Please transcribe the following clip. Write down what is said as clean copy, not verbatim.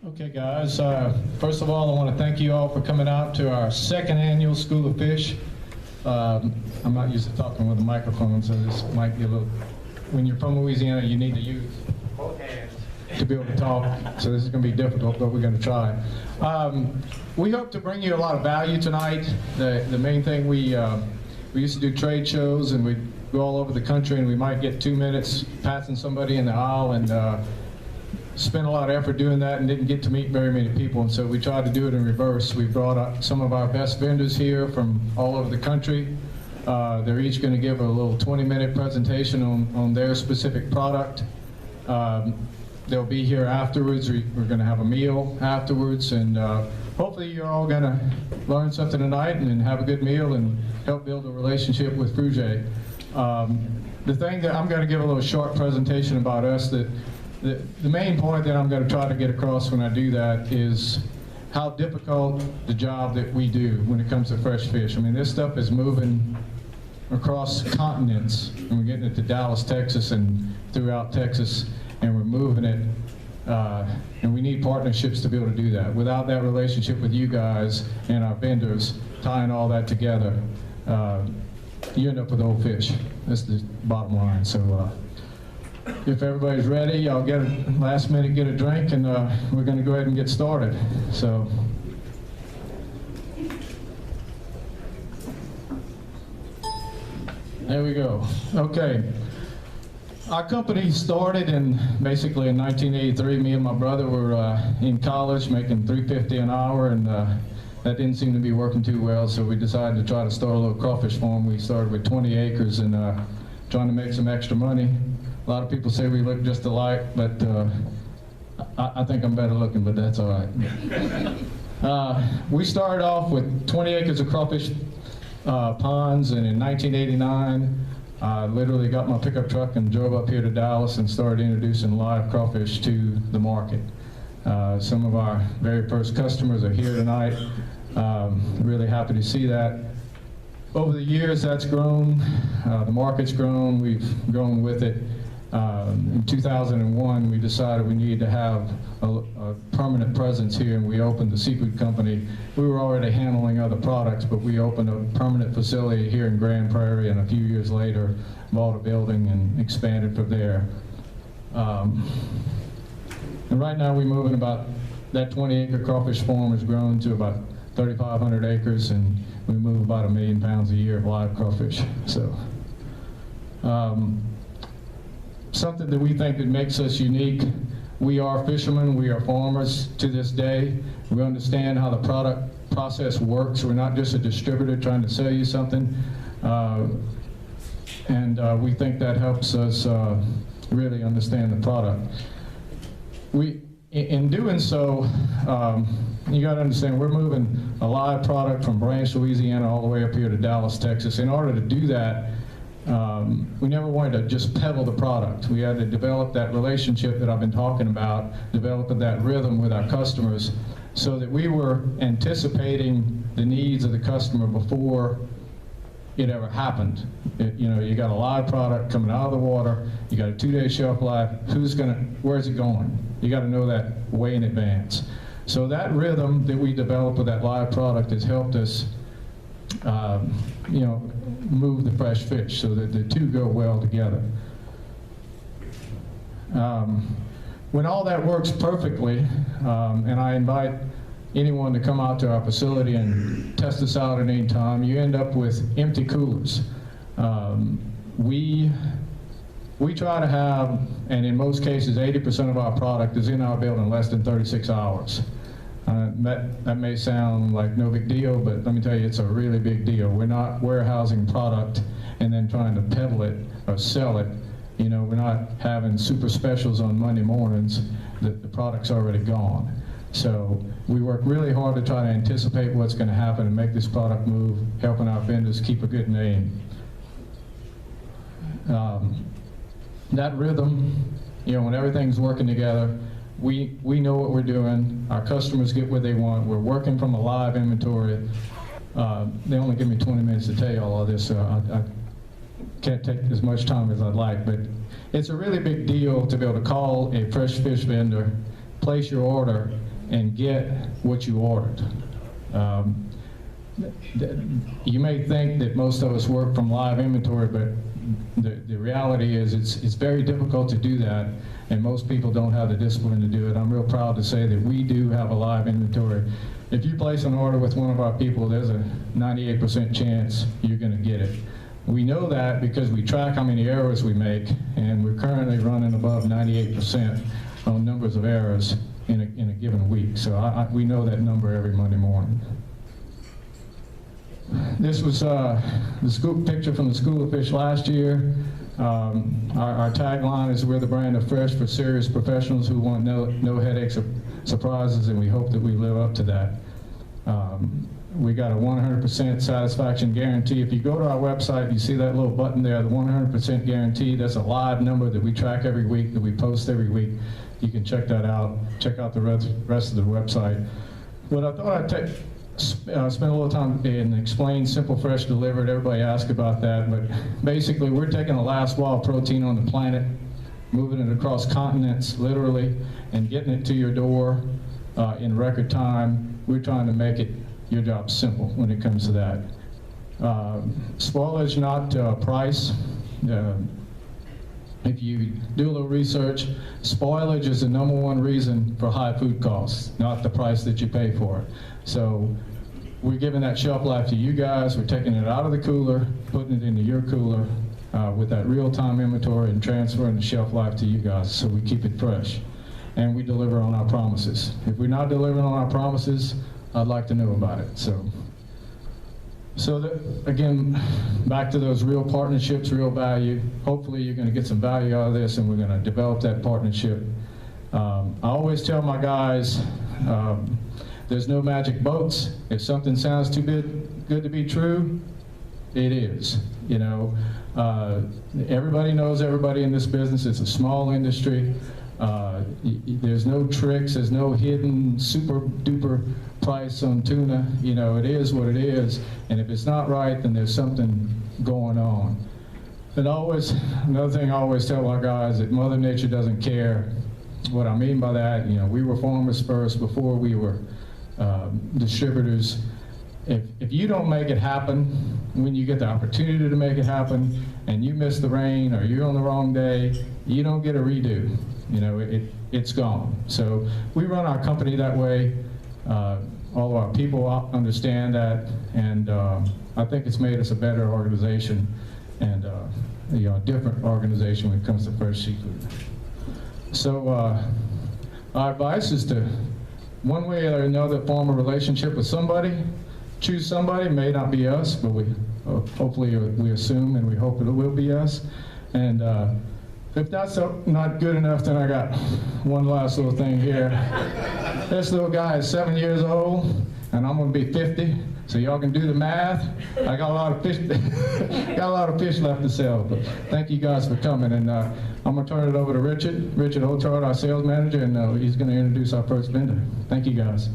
Okay, guys. First of all, I want to thank you all for coming out to our second annual School of Fish. I'm not used to talking with a microphone, so this might be a little. When you're from Louisiana, you need to use both hands to be able to talk. So this is going to be difficult, but we're going to try. We hope to bring you a lot of value tonight. The main thing we used to do trade shows, and we'd go all over the country, and we might get 2 minutes passing somebody in the aisle, and spent a lot of effort doing that and didn't get to meet very many people, and so we tried to do it in reverse. We brought up some of our best vendors here from all over the country. They're each going to give a little 20-minute presentation on their specific product. They'll be here afterwards. We're going to have a meal afterwards, and hopefully you're all going to learn something tonight and have a good meal and help build a relationship with Fruge. The thing that I'm going to give a little short presentation about us, that the main point that I'm going to try to get across when I do that is how difficult the job that we do when it comes to fresh fish. I mean, this stuff is moving across continents, and we're getting it to Dallas, Texas, and throughout Texas, and we're moving it, and we need partnerships to be able to do that. Without that relationship with you guys and our vendors, tying all that together, you end up with old fish. That's the bottom line. So. If everybody's ready, I'll get a last minute, get a drink, and we're going to go ahead and get started. So, there we go. Okay. Our company started basically in 1983. Me and my brother were in college making $3.50 an hour, and that didn't seem to be working too well, so we decided to try to start a little crawfish farm. We started with 20 acres and trying to make some extra money. A lot of people say we look just alike, but I think I'm better looking, but that's all right. We started off with 20 acres of crawfish ponds, and in 1989, I literally got my pickup truck and drove up here to Dallas and started introducing live crawfish to the market. Some of our very first customers are here tonight. Really happy to see that. Over the years, that's grown. The market's grown. We've grown with it. In 2001, we decided we needed to have a permanent presence here, and we opened the seafood company. We were already handling other products, but we opened a permanent facility here in Grand Prairie, and a few years later, bought a building and expanded from there. And right now, we're moving about, that 20-acre crawfish farm has grown to about 3,500 acres, and we move about 1 million pounds a year of live crawfish. So. Something that we think that makes us unique. We are fishermen, we are farmers to this day. We understand how the product process works. We're not just a distributor trying to sell you something. And we think that helps us really understand the product. In doing so, you got to understand, we're moving a live product from Branch, Louisiana, all the way up here to Dallas, Texas. In order to do that, we never wanted to just peddle the product. We had to develop that relationship that I've been talking about, developing that rhythm with our customers, so that we were anticipating the needs of the customer before it ever happened. You got a live product coming out of the water, you got a 2-day shelf life, where's it going? You got to know that way in advance. So that rhythm that we developed with that live product has helped us move the fresh fish so that the two go well together. When all that works perfectly, and I invite anyone to come out to our facility and test us out at any time, you end up with empty coolers. We try to have, and in most cases, 80% of our product is in our building in less than 36 hours. That may sound like no big deal, but let me tell you, it's a really big deal. We're not warehousing product and then trying to peddle it or sell it. We're not having super specials on Monday mornings. The product's already gone. So we work really hard to try to anticipate what's going to happen and make this product move, helping our vendors keep a good name. That rhythm, when everything's working together, we know what we're doing. Our customers get what they want. We're working from a live inventory. They only give me 20 minutes to tell you all of this, so I can't take as much time as I'd like, but it's a really big deal to be able to call a fresh fish vendor, place your order, and get what you ordered. You may think that most of us work from live inventory, but the reality is it's very difficult to do that, and most people don't have the discipline to do it. I'm real proud to say that we do have a live inventory. If you place an order with one of our people, there's a 98% chance you're going to get it. We know that because we track how many errors we make, and we're currently running above 98% on numbers of errors in a given week. So we know that number every Monday morning. This was the scoop picture from the School of Fish last year. Our tagline is, "We're the brand of fresh for serious professionals who want no headaches or surprises," and we hope that we live up to that. We got a 100% satisfaction guarantee. If you go to our website, you see that little button there, the 100% guarantee. That's a live number that we track every week, that we post every week. You can check that out. Check out the rest of the website. But I thought I'd spend a little time and explain Simple Fresh Delivered. Everybody asks about that, but basically we're taking the last wild protein on the planet, moving it across continents, literally, and getting it to your door in record time. We're trying to make your job simple when it comes to that. Spoilage, not price. If you do a little research, spoilage is the #1 reason for high food costs, not the price that you pay for it. So we're giving that shelf life to you guys. We're taking it out of the cooler, putting it into your cooler with that real-time inventory, and transferring the shelf life to you guys so we keep it fresh. And we deliver on our promises. If we're not delivering on our promises, I'd like to know about it. So again, back to those real partnerships, real value. Hopefully you're going to get some value out of this, and we're going to develop that partnership. I always tell my guys, there's no magic boats. If something sounds too good to be true, it is. You know, everybody knows everybody in this business. It's a small industry. There's no tricks. There's no hidden super duper price on tuna. You know, it is what it is. And if it's not right, then there's something going on. But another thing I always tell our guys, that Mother Nature doesn't care. What I mean by that, you know, we were farmers first before we were distributors. If you don't make it happen when you get the opportunity to make it happen, and you miss the rain or you're on the wrong day, you don't get a redo. You know, it's gone. So we run our company that way. All of our people understand that, and I think it's made us a better organization, and you know, a different organization when it comes to fresh seafood. So our advice is to, one way or another, form a relationship with somebody. Choose somebody. It may not be us, but we hopefully we assume and we hope it will be us. And if that's not good enough, then I got one last little thing here. This little guy is 7 years old, and I'm going to be 50. So y'all can do the math. I got a lot of fish, got a lot of fish left to sell. But thank you guys for coming, and I'm going to turn it over to Richard Hotard, our sales manager, and he's going to introduce our first vendor. Thank you guys.